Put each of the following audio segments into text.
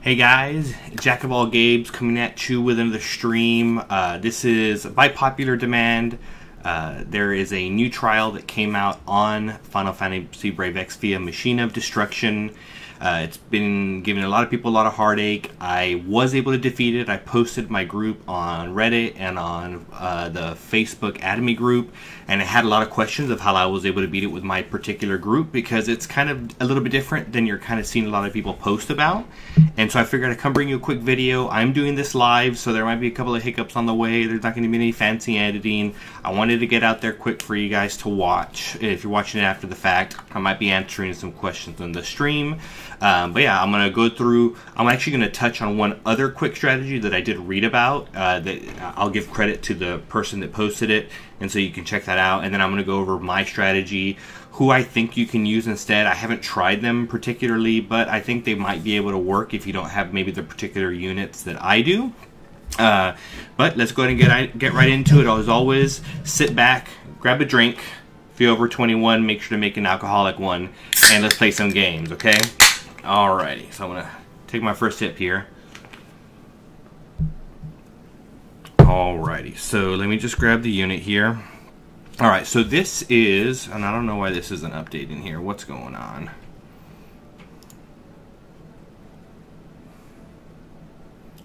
Hey guys, JackofallGabes coming at you with another stream. This is by popular demand. There is a new trial that came out on Final Fantasy Brave Exvius Machina of Destruction. It's been giving a lot of people a lot of heartache. I was able to defeat it. I posted my group on Reddit and on the Facebook Academy group, and I had a lot of questions of how I was able to beat it with my particular group, because it's kind of a little bit different than you're kind of seeing a lot of people post about. And so I figured I'd come bring you a quick video. I'm doing this live, so there might be a couple of hiccups on the way. There's not going to be any fancy editing. I wanted to get out there quick for you guys to watch. If you're watching it after the fact, I might be answering some questions on the stream. But yeah, I'm going to go through, I'm actually going to touch on one other quick strategy that I did read about, that I'll give credit to the person that posted it, and so you can check that out. And then I'm going to go over my strategy, who I think you can use instead. I haven't tried them particularly, but I think they might be able to work if you don't have maybe the particular units that I do. But let's go ahead and get right into it. As always, sit back, grab a drink. If you're over 21, make sure to make an alcoholic one, and let's play some games, okay? Alrighty, so I'm going to take my first sip here. Alrighty, so let me just grab the unit here. Alright, so this is, and I don't know why this isn't updating here. What's going on?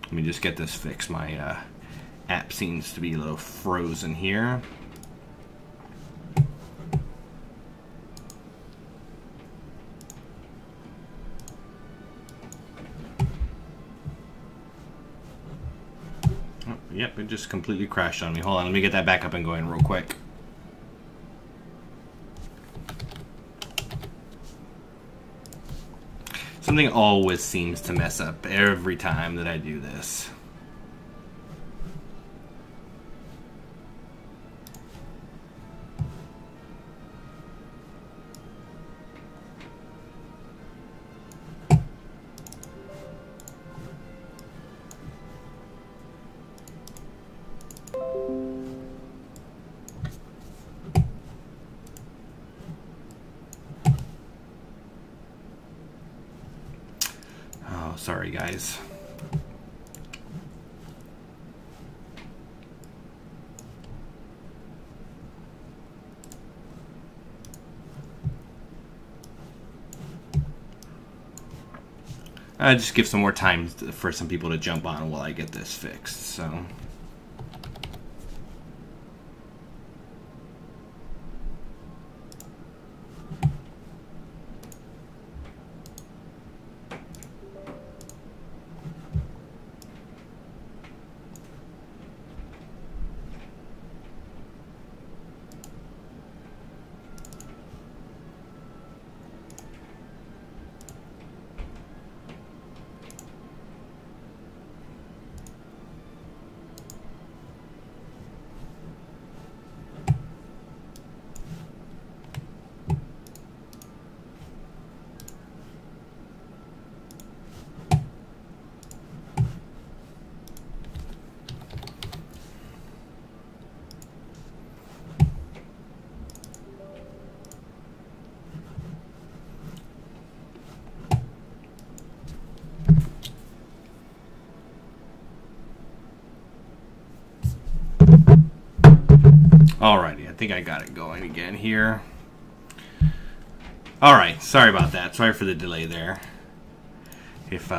Let me just get this fixed. My app seems to be a little frozen here. Oh, yep, it just completely crashed on me. Hold on, let me get that back up and going real quick. Something always seems to mess up every time that I do this. Sorry, guys. I just give some more time for some people to jump on while I get this fixed, so. Alrighty, I think I got it going again here. Alright, sorry about that. Sorry for the delay there. If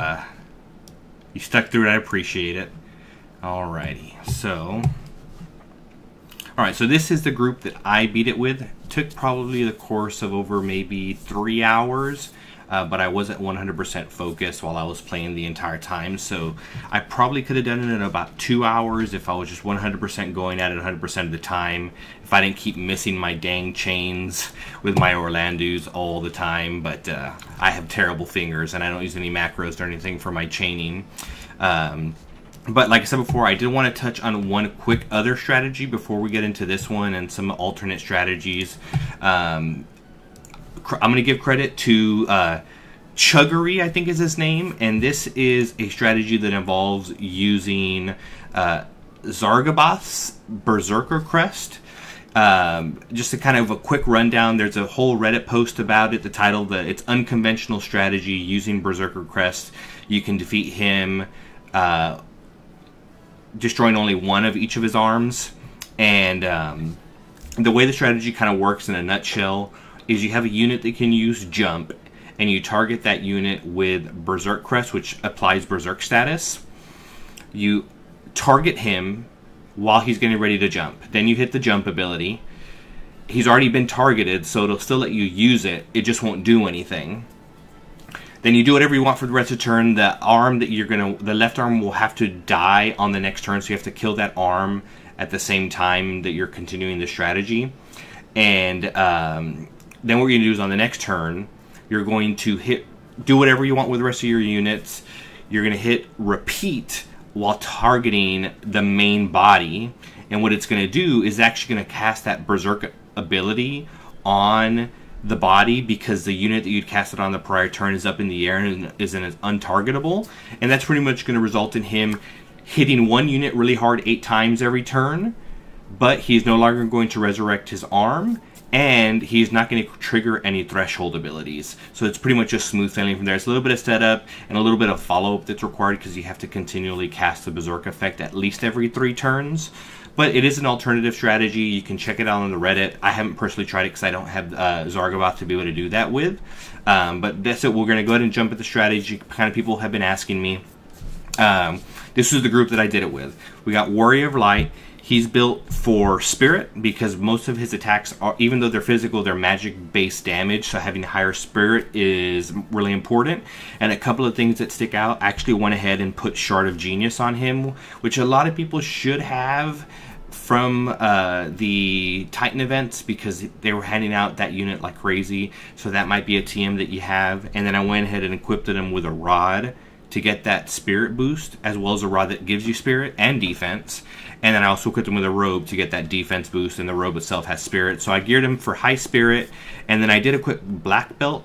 you stuck through it, I appreciate it. Alrighty, so... Alright, so this is the group that I beat it with. Took probably the course of over maybe 3 hours. But I wasn't 100% focused while I was playing the entire time, so I probably could have done it in about 2 hours if I was just 100% going at it 100% of the time, if I didn't keep missing my dang chains with my Orlando's all the time. But I have terrible fingers, and I don't use any macros or anything for my chaining. But like I said before, I did want to touch on one quick other strategy before we get into this one and some alternate strategies. I'm going to give credit to Chuggery, I think is his name, and this is a strategy that involves using Zargaboth's Berserker Crest. Just a kind of a quick rundown, there's a whole Reddit post about it. The title, it's Unconventional Strategy Using Berserker Crest. you can defeat him destroying only one of each of his arms. And the way the strategy kind of works in a nutshell is you have a unit that can use jump, and you target that unit with Berserk Crest, which applies Berserk status. You target him while he's getting ready to jump. Then you hit the jump ability. He's already been targeted, so it'll still let you use it. It just won't do anything. Then you do whatever you want for the rest of the turn. The arm that the left arm will have to die on the next turn, so you have to kill that arm at the same time that you're continuing the strategy. And then what you're going to do is on the next turn, you're going to do whatever you want with the rest of your units. You're going to hit repeat while targeting the main body. And what it's going to do is actually going to cast that Berserk ability on the body, because the unit that you'd cast it on the prior turn is up in the air and isn't as untargetable. And that's pretty much going to result in him hitting one unit really hard 8 times every turn, but he's no longer going to resurrect his arm, and he's not going to trigger any threshold abilities. So it's pretty much just smooth sailing from there. It's a little bit of setup and a little bit of follow-up that's required, because you have to continually cast the Berserk effect at least every 3 turns. But it is an alternative strategy. You can check it out on the Reddit. I haven't personally tried it because I don't have Zargovath to be able to do that with. But that's it. We're going to go ahead and jump at the strategy. Kind of people have been asking me. This is the group that I did it with. We got Warrior of Light. He's built for Spirit, because most of his attacks, are, even though they're physical, they're magic-based damage, so having higher Spirit is really important. And a couple of things that stick out, I actually went ahead and put Shard of Genius on him, which a lot of people should have from the Titan events, because they were handing out that unit like crazy, so that might be a TM that you have. And then I went ahead and equipped him with a Rod to get that Spirit boost, as well as a Rod that gives you Spirit and defense. And then I also equipped him with a Robe to get that defense boost, and the Robe itself has Spirit. So I geared him for high Spirit, and then I did equip Black Belt.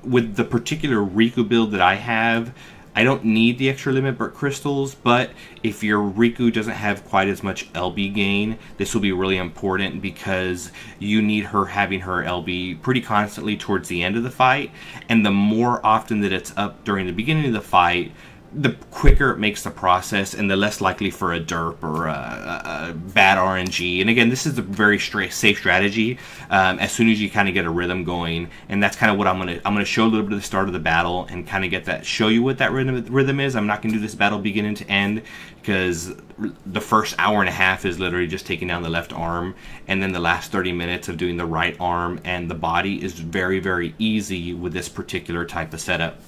With the particular Riku build that I have, I don't need the extra limit burnt crystals, but if your Riku doesn't have quite as much LB gain, this will be really important, because you need her having her LB pretty constantly towards the end of the fight, and the more often that it's up during the beginning of the fight, the quicker it makes the process, and the less likely for a derp or a bad RNG. And again, this is a very safe strategy as soon as you kind of get a rhythm going, and that's kind of what I'm gonna show a little bit of the start of the battle and kind of get that, show you what that rhythm is. I'm not gonna do this battle beginning to end, because the first hour and a half is literally just taking down the left arm, and then the last 30 minutes of doing the right arm and the body is very, very easy with this particular type of setup.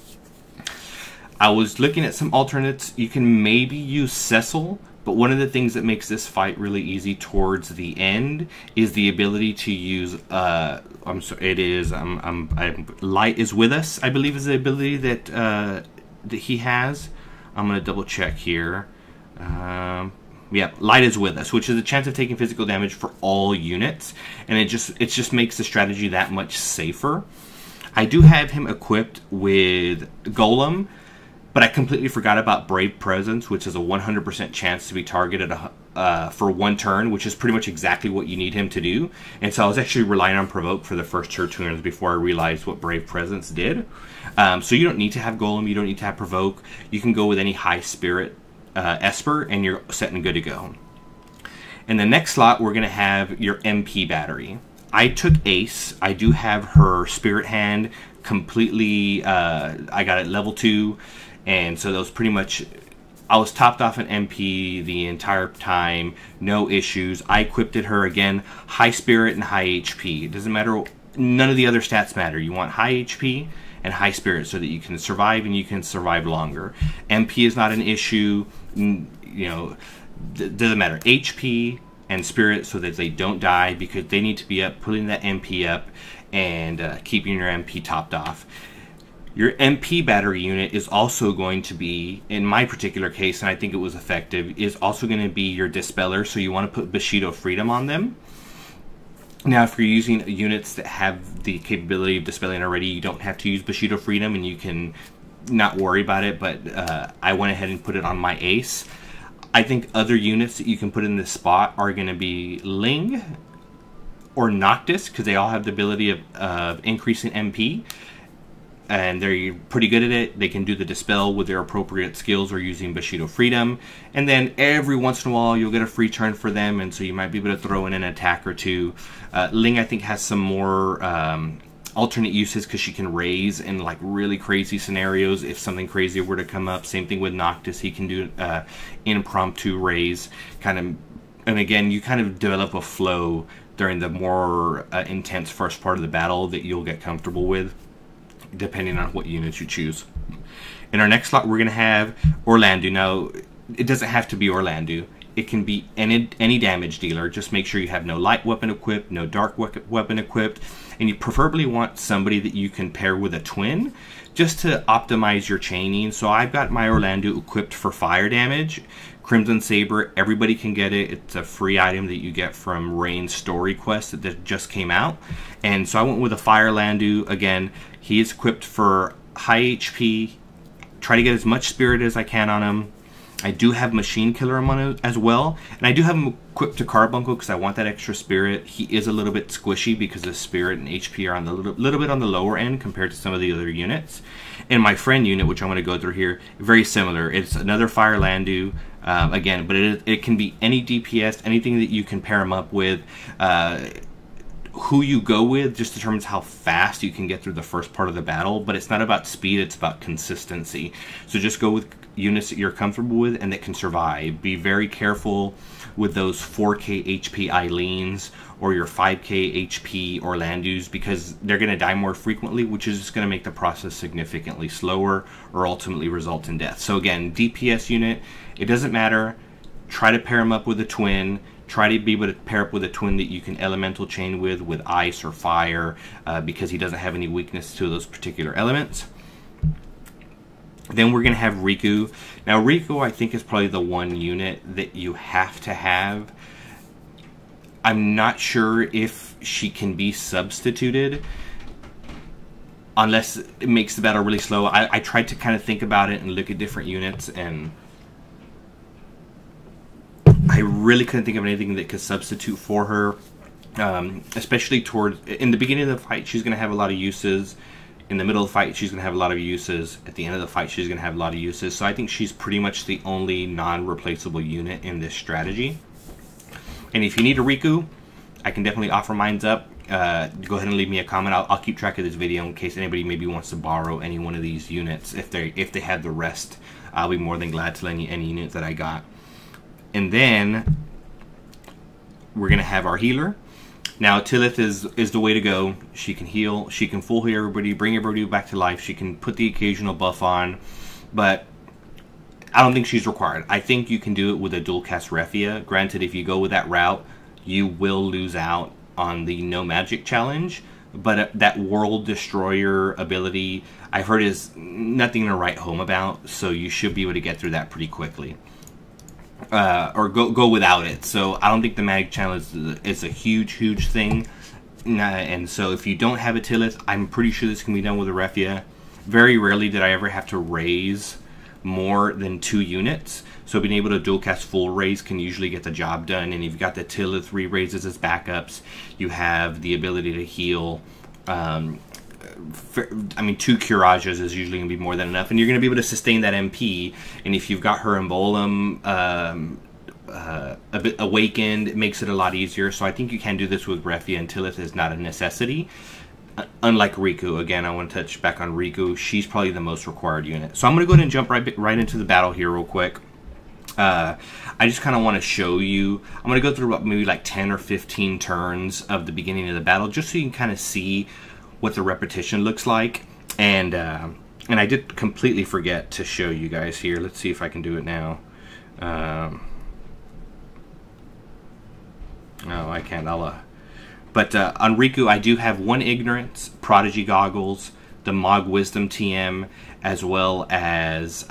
I was looking at some alternates. You can maybe use Cecil, but one of the things that makes this fight really easy towards the end is the ability to use, Light is with us, I believe is the ability that that he has. I'm going to double check here. Yeah, Light is with us, which is a chance of taking physical damage for all units, and it just makes the strategy that much safer. I do have him equipped with Golem, but I completely forgot about Brave Presence, which is a 100% chance to be targeted for 1 turn, which is pretty much exactly what you need him to do. And so I was actually relying on Provoke for the first 2 turns before I realized what Brave Presence did. So you don't need to have Golem, you don't need to have Provoke. You can go with any high Spirit Esper, and you're set and good to go. In the next slot, we're going to have your MP battery. I took Ace. I do have her Spirit Hand completely, I got it level 2. And so that was pretty much, I was topped off an MP the entire time, no issues. I equipped her again, high Spirit and high HP. It doesn't matter, none of the other stats matter. You want high HP and high Spirit so that you can survive, and you can survive longer. MP is not an issue, you know, doesn't matter. HP and Spirit so that they don't die, because they need to be up, putting that MP up and keeping your MP topped off. Your MP battery unit is also going to be, in my particular case, and I think it was effective, is also going to be your Dispeller, so you want to put Bushido Freedom on them. Now, if you're using units that have the capability of dispelling already, you don't have to use Bushido Freedom, and you can not worry about it, but I went ahead and put it on my Ace. I think other units that you can put in this spot are going to be Ling or Noctis, because they all have the ability of increasing MP. and they're pretty good at it. They can do the Dispel with their appropriate skills or using Bushido Freedom. And then every once in a while, you'll get a free turn for them, and so you might be able to throw in an attack or two. Ling, I think, has some more alternate uses because she can raise in like really crazy scenarios if something crazy were to come up. Same thing with Noctis. He can do impromptu raise, kind of. And again, you kind of develop a flow during the more intense first part of the battle that you'll get comfortable with, depending on what units you choose. In our next slot, we're going to have Orlandu. Now, it doesn't have to be Orlandu. It can be any damage dealer. Just make sure you have no light weapon equipped, no dark weapon equipped, and you preferably want somebody that you can pair with a twin, just to optimize your chaining. So I've got my Orlandu equipped for fire damage. Crimson Saber, everybody can get it. It's a free item that you get from Rain's story quest that just came out. And so I went with a Fire Landu. Again, he is equipped for high HP. Try to get as much spirit as I can on him. I do have Machine Killer on him as well. And I do have him equipped to Carbuncle because I want that extra spirit. He is a little bit squishy because the spirit and HP are on the little bit on the lower end compared to some of the other units. And my friend unit, which I'm going to go through here, very similar. It's another Fire Landu. Again, but it can be any DPS, anything that you can pair them up with. Who you go with just determines how fast you can get through the first part of the battle, but it's not about speed, it's about consistency. So just go with units that you're comfortable with and that can survive. Be very careful with those 4k HP Eileens or your 5k HP Orlandus, because they're going to die more frequently, which is just going to make the process significantly slower or ultimately result in death. So again, DPS unit, it doesn't matter. Try to pair them up with a twin. Try to be able to pair up with a twin that you can elemental chain with ice or fire, because he doesn't have any weakness to those particular elements. Then we're going to have Riku. Now Riku, I think, is probably the one unit that you have to have. I'm not sure if she can be substituted unless it makes the battle really slow. I tried to kind of think about it and look at different units, and I really couldn't think of anything that could substitute for her, especially in the beginning of the fight. She's going to have a lot of uses. In the middle of the fight, she's going to have a lot of uses. At the end of the fight, she's going to have a lot of uses. So I think she's pretty much the only non-replaceable unit in this strategy. And if you need a Riku, I can definitely offer mine up. Go ahead and leave me a comment. I'll keep track of this video in case anybody maybe wants to borrow any one of these units. If they have the rest, I'll be more than glad to lend you any units that I got. And then we're going to have our healer. Now, Tillith is the way to go. She can heal. She can full heal everybody, bring everybody back to life. She can put the occasional buff on. But I don't think she's required. I think you can do it with a dual cast Refia. Granted, if you go with that route, you will lose out on the no magic challenge. But that World Destroyer ability, I've heard, is nothing to write home about. So you should be able to get through that pretty quickly. Or go without it. So I don't think the magic challenge is a huge thing. And so if you don't have a Tillith, I'm pretty sure this can be done with a Refia. Very rarely did I ever have to raise more than 2 units. So being able to dual cast full raise can usually get the job done. And if you've got the Tillith re-raises as backups, you have the ability to heal. I mean, 2 Curages is usually going to be more than enough, and you're going to be able to sustain that MP. And if you've got her Embolum a bit awakened, it makes it a lot easier. So I think you can do this with Refia, and Tillith is not a necessity. Unlike Riku, again, I want to touch back on Riku. She's probably the most required unit. So I'm going to go ahead and jump right into the battle here real quick. I just kind of want to show you. I'm going to go through about maybe like 10 or 15 turns of the beginning of the battle, just so you can kind of see what the repetition looks like. And I did completely forget to show you guys here. Let's see if I can do it now. No, I can't. But on Riku, I do have 1 Ignorance, Prodigy Goggles, the Mog Wisdom TM, as well as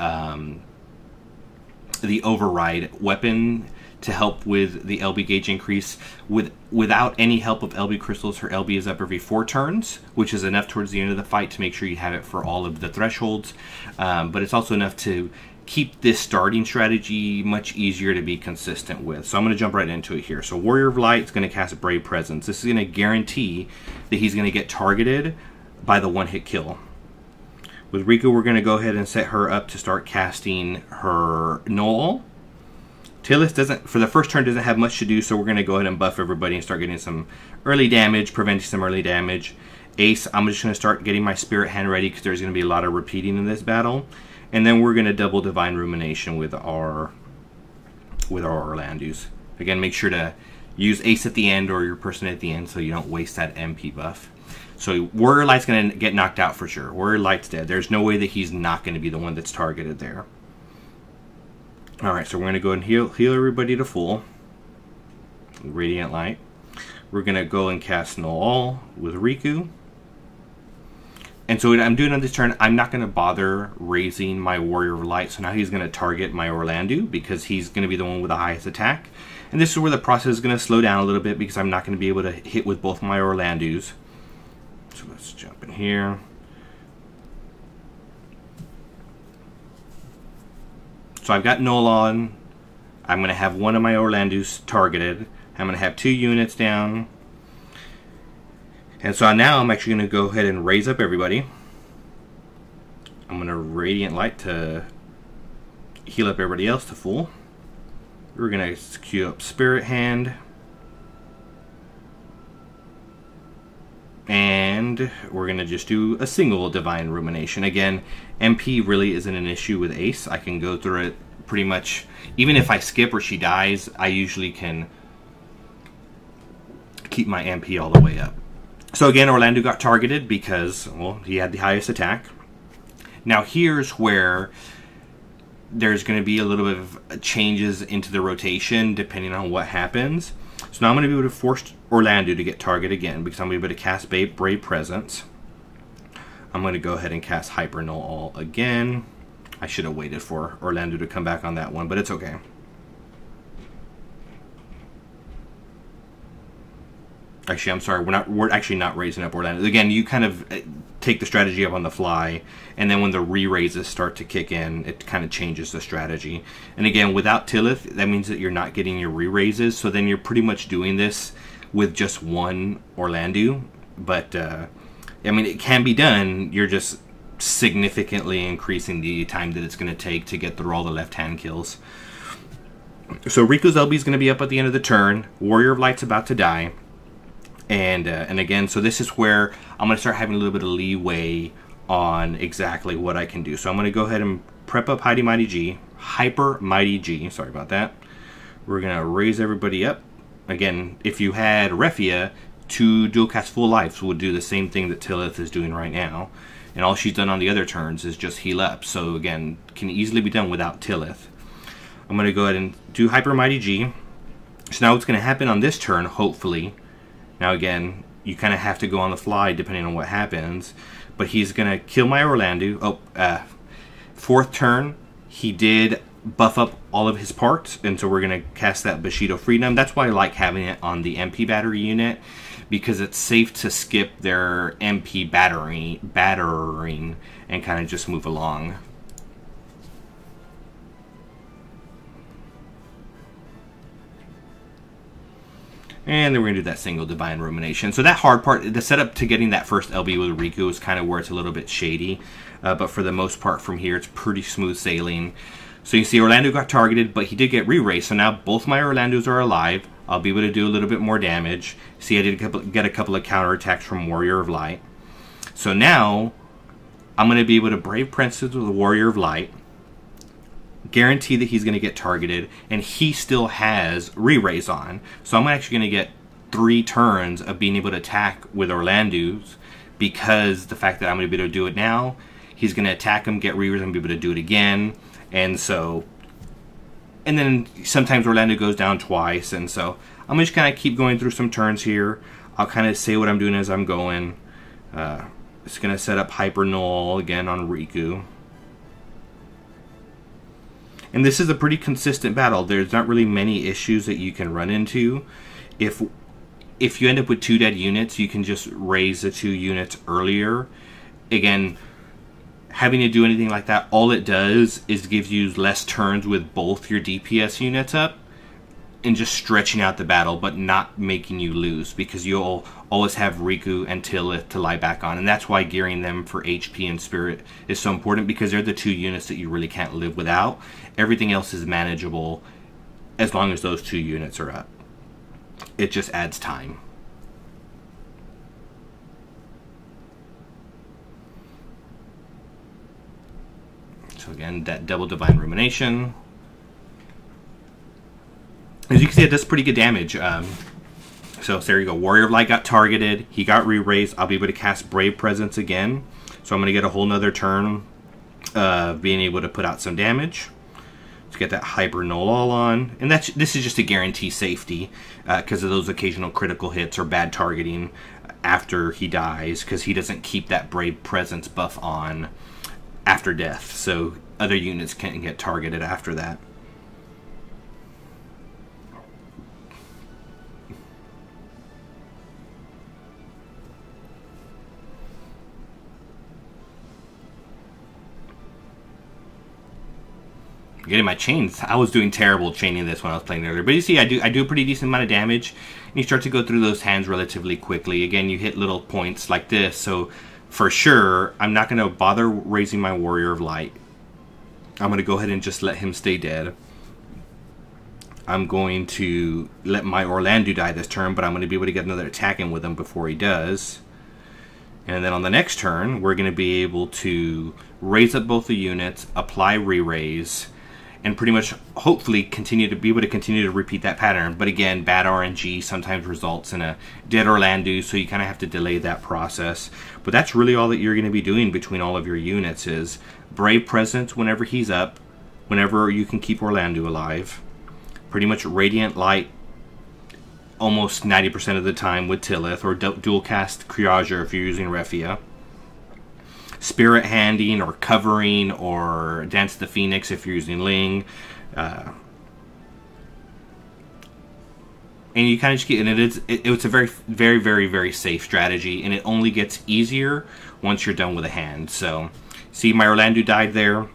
the Override weapon to help with the LB gauge increase. Without any help of LB crystals, her LB is up every 4 turns, which is enough towards the end of the fight to make sure you have it for all of the thresholds. But it's also enough to keep this starting strategy much easier to be consistent with. So I'm going to jump right into it here. So Warrior of Light is going to cast Brave Presence. This is going to guarantee that he's going to get targeted by the 1-hit kill. With Riku, we're going to go ahead and set her up to start casting her Null. Tillith doesn't, for the first turn, doesn't have much to do, so we're going to go ahead and buff everybody and start getting some early damage, preventing some early damage. Ace, I'm just going to start getting my Spirit Hand ready because there's going to be a lot of repeating in this battle. And then we're going to double Divine Rumination with our Orlandus. Again, make sure to use Ace at the end or your person at the end so you don't waste that MP buff. So Warrior Light's going to get knocked out for sure. Warrior Light's dead. There's no way that he's not going to be the one that's targeted there. Alright, so we're going to go and heal everybody to full. Radiant Light. We're going to go and cast Null with Riku. And so what I'm doing on this turn, I'm not going to bother raising my Warrior of Light. So now he's going to target my Orlandu because he's going to be the one with the highest attack. And this is where the process is going to slow down a little bit because I'm not going to be able to hit with both my Orlandus. So let's jump in here. So I've got Null on. I'm going to have one of my Orlandus targeted. I'm going to have 2 units down. And so now I'm actually going to go ahead and raise up everybody. I'm going to Radiant Light to heal up everybody else to full. We're going to queue up Spirit Hand. And we're going to just do a single Divine Rumination. Again, MP really isn't an issue with Ace. I can go through it pretty much. Even if I skip or she dies, I usually can keep my MP all the way up. So again, Orlandu got targeted because, well, he had the highest attack. Now here's where there's going to be a little bit of changes into the rotation depending on what happens. So now I'm going to be able to force Orlandu to get target again because I'm going to be able to cast Brave Presence. I'm going to go ahead and cast Hyper Null again. I should have waited for Orlandu to come back on that one, but it's okay. Actually, I'm sorry. We're actually not raising up Orlandu. Again, you kind of take the strategy up on the fly, and then when the re-raises start to kick in, it kind of changes the strategy. And again, without Tillith, that means that you're not getting your re-raises, so then you're pretty much doing this with just one Orlandu. But, I mean, it can be done. You're just significantly increasing the time that it's going to take to get through all the left-hand kills. So Riku's LB is going to be up at the end of the turn. Warrior of Light's about to die. And again, so this is where I'm going to start having a little bit of leeway on exactly what I can do. So I'm going to go ahead and prep up Hyper Mighty G. Sorry about that. We're going to raise everybody up. Again, if you had Refia, 2 dual cast full lives would do the same thing that Tillith is doing right now. And all she's done on the other turns is just heal up. So again, can easily be done without Tillith. I'm going to go ahead and do Hyper Mighty G. So now what's going to happen on this turn, hopefully. Now again, you kind of have to go on the fly depending on what happens. But he's going to kill my Orlandu. Oh, 4th turn, he did buff up all of his parts. And so we're going to cast that Bushido Freedom. That's why I like having it on the MP battery unit. Because it's safe to skip their MP battering and kind of just move along. And then we're going to do that single Divine Rumination. So that hard part, the setup to getting that first LB with Riku is kind of where it's a little bit shady. But for the most part from here, it's pretty smooth sailing. So you see Orlandu got targeted, but he did get re-raised. So now both my Orlandus are alive. I'll be able to do a little bit more damage. See, I did get a couple of counterattacks from Warrior of Light. So now, I'm going to be able to Brave Princess with the Warrior of Light. Guarantee that he's going to get targeted, and he still has re-raise on. So I'm actually going to get 3 turns of being able to attack with Orlandus because the fact that I'm going to be able to do it now, he's going to attack him, get re-raise, and be able to do it again. And so, and then sometimes Orlandu goes down twice, and so I'm just kind of keep going through some turns here. I'll kind of say what I'm doing as I'm going. It's going to set up Hyper Null again on Riku. And this is a pretty consistent battle. There's not really many issues that you can run into. If you end up with 2 dead units, you can just raise the 2 units earlier. Again, having to do anything like that, all it does is gives you less turns with both your DPS units up. and just stretching out the battle, but not making you lose, because you'll always have Riku and Tillith to lie back on, and that's why gearing them for HP and Spirit is so important, because they're the two units that you really can't live without. Everything else is manageable as long as those two units are up. It just adds time. So again, that double Divine Rumination. As you can see, it does pretty good damage. So there you go. Warrior of Light got targeted. He got re-raised. I'll be able to cast Brave Presence again. So I'm going to get a whole nother turn of being able to put out some damage. Let's get that Hyper Null on. And this is just to guarantee safety because of those occasional critical hits or bad targeting after he dies, because he doesn't keep that Brave Presence buff on after death. So other units can't get targeted after that. Getting my chains. I was doing terrible chaining this when I was playing earlier. But you see, I do a pretty decent amount of damage. And you start to go through those hands relatively quickly. Again, you hit little points like this. So for sure, I'm not going to bother raising my Warrior of Light. I'm going to go ahead and just let him stay dead. I'm going to let my Orlando die this turn, but I'm going to be able to get another attack in with him before he does. And then on the next turn, we're going to be able to raise up both the units, apply re-raise, and pretty much, hopefully, continue to repeat that pattern. But again, bad RNG sometimes results in a dead Orlando, so you kind of have to delay that process. But that's really all that you're going to be doing between all of your units is Brave Presence whenever he's up, whenever you can keep Orlando alive. Pretty much Radiant Light almost 90% of the time with Tillith, or dual cast Kriager if you're using Refia. Spirit Handing or Covering or Dance of the Phoenix if you're using Ling. And you kind of just get, and it's a very, very, very, very safe strategy, and it only gets easier once you're done with a hand. So, see, my Orlando died there.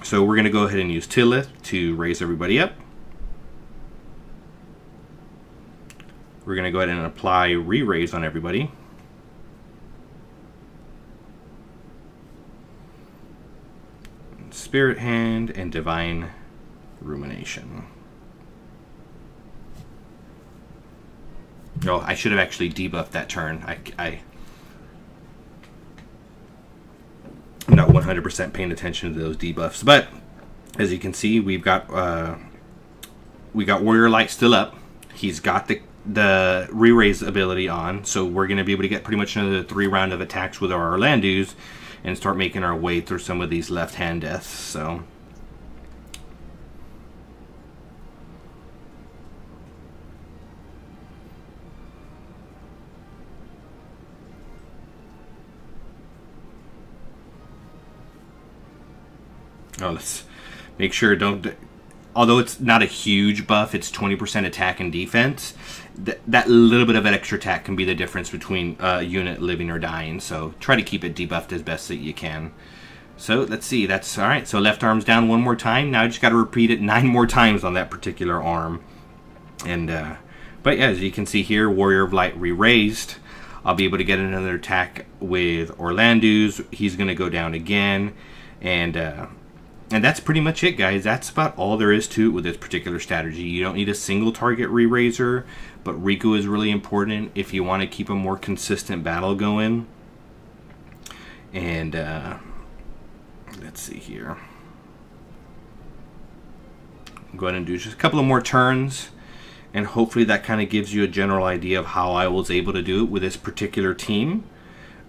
So we're going to go ahead and use Tillith to raise everybody up. We're going to go ahead and apply re-raise on everybody. Spirit Hand and Divine Rumination. Oh, I should have actually debuffed that turn. I'm not 100% paying attention to those debuffs, but as you can see, we got Warrior Light still up. He's got the re-raise ability on, so we're going to be able to get pretty much another 3 round of attacks with our Orlandos and start making our way through some of these left-hand deaths. So let's make sure although it's not a huge buff, it's 20% attack and defense. That little bit of an extra attack can be the difference between a unit living or dying. So try to keep it debuffed as best that you can. So let's see. That's all right. So left arm's down one more time. Now I just got to repeat it 9 more times on that particular arm. And but yeah, as you can see here, Warrior of Light re-raised. I'll be able to get another attack with Orlando's. He's going to go down again, and that's pretty much it, guys. That's about all there is to it with this particular strategy. You don't need a single target re-raiser, but Riku is really important if you want to keep a more consistent battle going. And let's see here. Go ahead and do just a couple of more turns, and hopefully that kind of gives you a general idea of how I was able to do it with this particular team.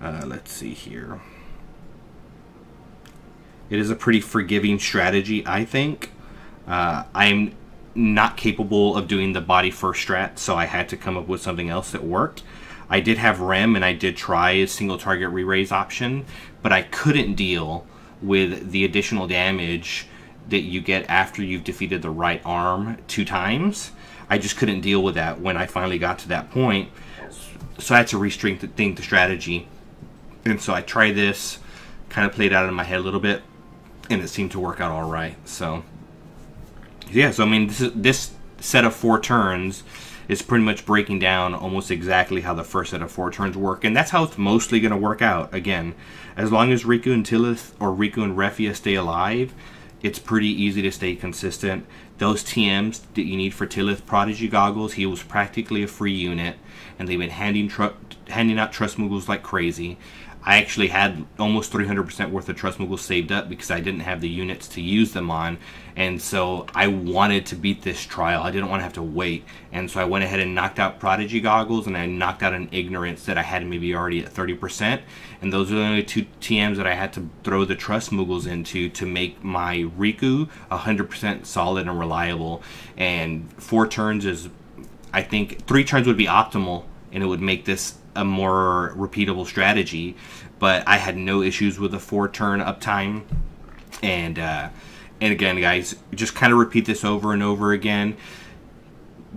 Let's see here. It is a pretty forgiving strategy, I think. I'm not capable of doing the body first strat, so I had to come up with something else that worked. I did have Rem, and I did try a single target re-raise option, but I couldn't deal with the additional damage that you get after you've defeated the right arm 2 times. I just couldn't deal with that when I finally got to that point, so I had to rethink the strategy. And so I tried this, kind of played out in my head a little bit, and it seemed to work out all right. So yeah, so I mean, this set of 4 turns is pretty much breaking down almost exactly how the first set of 4 turns work, and that's how it's mostly going to work out. Again, as long as Riku and Tillith or Riku and Refia stay alive, it's pretty easy to stay consistent. Those TMs that you need for Tillith Prodigy Goggles, he was practically a free unit, and they've been handing out Trust Moogles like crazy. I actually had almost 300% worth of Trust Moogles saved up because I didn't have the units to use them on, and so I wanted to beat this trial. I didn't want to have to wait, and so I went ahead and knocked out Prodigy Goggles, and I knocked out an Ignorance that I had maybe already at 30%, and those are the only 2 TMs that I had to throw the Trust Moogles into to make my Riku 100% solid and reliable. And 4 turns is, I think 3 turns would be optimal, and it would make this a more repeatable strategy, but I had no issues with the 4-turn uptime. And again, guys, just kind of repeat this over and over again.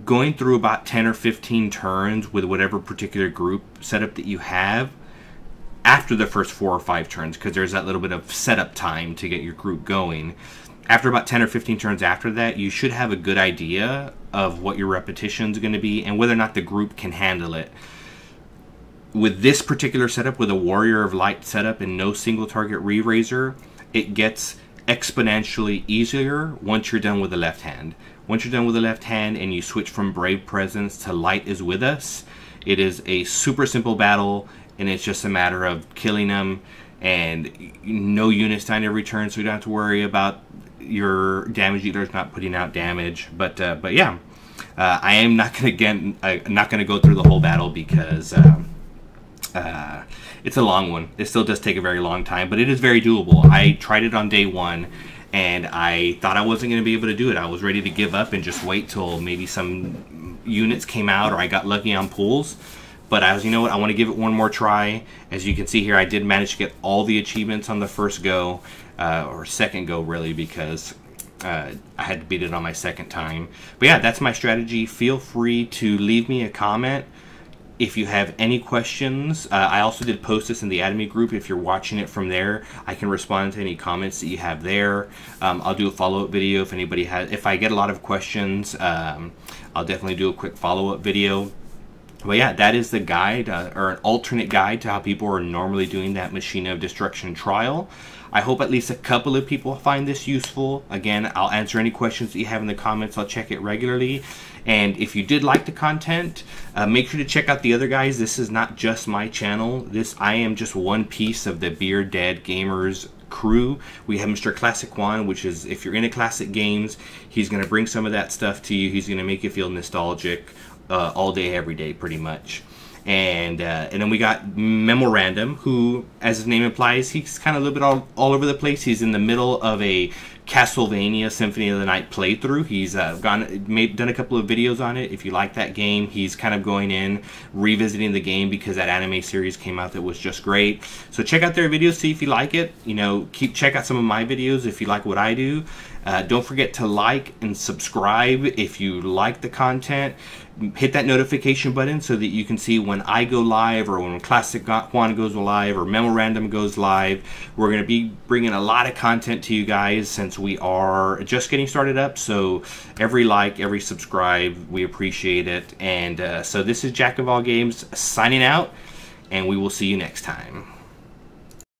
Going through about 10 or 15 turns with whatever particular group setup that you have after the first 4 or 5 turns, because there's that little bit of setup time to get your group going. After about 10 or 15 turns after that, you should have a good idea of what your repetition is going to be and whether or not the group can handle it. With this particular setup, with a Warrior of Light setup and no single target re-raiser, it gets exponentially easier once you're done with the left hand. Once you're done with the left hand and you switch from Brave Presence to Light is with us, it is a super simple battle, and it's just a matter of killing them, and no units dying every turn, so you don't have to worry about your damage dealers not putting out damage. But yeah, I am not gonna go through the whole battle because it's a long one. It still does take a very long time, but it is very doable. I tried it on day 1, and I thought I wasn't going to be able to do it. I was ready to give up and just wait till maybe some units came out or I got lucky on pulls. But I was, you know what, I want to give it one more try. As you can see here, I did manage to get all the achievements on the first go, or second go really, because I had to beat it on my second time. But yeah, that's my strategy. Feel free to leave me a comment if you have any questions. I also did post this in the Academy group. If you're watching it from there, I can respond to any comments that you have there. I'll do a follow-up video if anybody has. If I get a lot of questions, I'll definitely do a quick follow-up video. But yeah, that is the guide, or an alternate guide to how people are normally doing that Machina of Destruction trial. I hope at least a couple of people find this useful. Again, I'll answer any questions that you have in the comments. I'll check it regularly. And if you did like the content, make sure to check out the other guys. This is not just my channel. I am just one piece of the Beard Dead Gamers crew. We have Mr. Classic Juan, which is, if you're into classic games, he's going to bring some of that stuff to you. He's going to make you feel nostalgic all day, every day, pretty much. And then we got Memorandum, who, as his name implies, he's kind of a little bit all over the place. He's in the middle of a Castlevania Symphony of the Night playthrough. He's done a couple of videos on it. If you like that game, he's kind of going in, revisiting the game because that anime series came out that was just great. So check out their videos, see if you like it. You know, check out some of my videos if you like what I do. Don't forget to like and subscribe if you like the content. Hit that notification button so that you can see when I go live, or when Classic Juan goes live, or Memorandum goes live. We're going to be bringing a lot of content to you guys since we are just getting started up. So every like, every subscribe, we appreciate it. And so this is JackofallGabes signing out, and we will see you next time.